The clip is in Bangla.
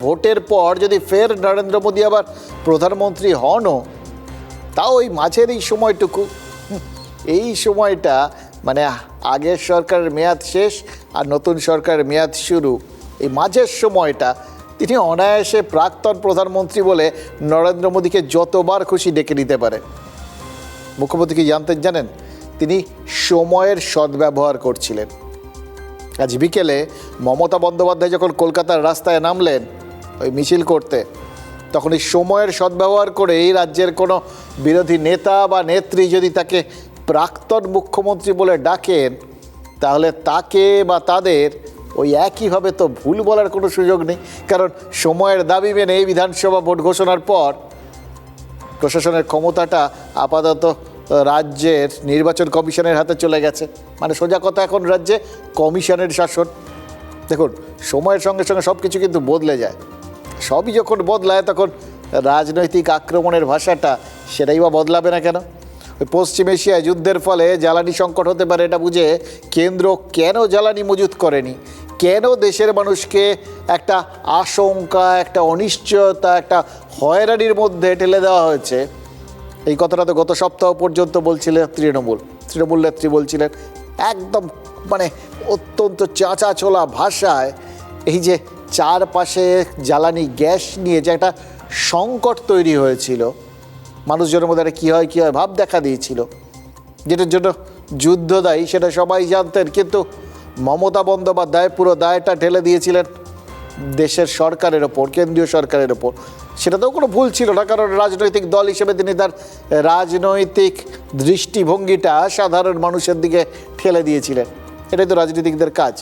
ভোটের পর যদি ফের নরেন্দ্র মোদী আবার প্রধানমন্ত্রী হনও, তাও ওই মাঝের এই সময়টুকু, এই সময়টা মানে আগের সরকারের মেয়াদ শেষ আর নতুন সরকারের মেয়াদ শুরু, এই মাঝের সময়টা তিনি অনায়াসে প্রাক্তন প্রধানমন্ত্রী বলে নরেন্দ্র মোদীকে যতবার খুশি ডেকে নিতে পারে। মুখ্যমন্ত্রী কি জানেন, তিনি সময়ের সদ্ব্যবহার করছিলেন। আজ বিকেলে মমতা বন্দ্যোপাধ্যায় যখন কলকাতার রাস্তায় নামলেন ওই মিছিল করতে, তখন এই সময়ের সদ্ব্যবহার করে এই রাজ্যের কোনো বিরোধী নেতা বা নেত্রী যদি তাকে প্রাক্তন মুখ্যমন্ত্রী বলে ডাকেন, তাহলে তাকে বা তাদের ওই একইভাবে তো ভুল বলার কোনো সুযোগ নেই। কারণ সময়ের দাবি মেনে এই বিধানসভা ভোট ঘোষণার পর প্রশাসনের ক্ষমতাটা আপাতত রাজ্যের নির্বাচন কমিশনের হাতে চলে গেছে। মানে সোজা কথা, এখন রাজ্যে কমিশনের শাসন। দেখুন, সময়ের সঙ্গে সঙ্গে সব কিছু কিন্তু বদলে যায়। সবই যখন বদলায় তখন রাজনৈতিক আক্রমণের ভাষাটা সেটাই বা বদলাবে না কেন? ওই পশ্চিম এশিয়ায় যুদ্ধের ফলে জ্বালানি সংকট হতে পারে এটা বুঝে কেন্দ্র কেন জ্বালানি মজুত করেনি, কেন দেশের মানুষকে একটা আশঙ্কা, একটা অনিশ্চয়তা, একটা হয়রানির মধ্যে ঠেলে দেওয়া হয়েছে, এই কথাটা তো গত সপ্তাহ পর্যন্ত বলছিলেন তৃণমূল নেত্রী বলছিলেন একদম মানে অত্যন্ত চাঁচাছোলা ভাষায়। এই যে চারপাশে জ্বালানি গ্যাস নিয়ে যে একটা সংকট তৈরি হয়েছিল, মানুষজনের মধ্যে একটা কী হয় ভাব দেখা দিয়েছিল, যেটার জন্য যুদ্ধ দায়ী সেটা সবাই জানতেন। কিন্তু মমতা বন্দ্যোপাধ্যায় পুরো দায়টা ঢেলে দিয়েছিলেন দেশের সরকারের ওপর, কেন্দ্রীয় সরকারের ওপর। সেটাতেও কোনো ভুল ছিল না, কারণ রাজনৈতিক দল হিসেবে তিনি তার রাজনৈতিক দৃষ্টিভঙ্গিটা সাধারণ মানুষের দিকে ঠেলে দিয়েছিলেন। এটাই তো রাজনীতিকদের কাজ।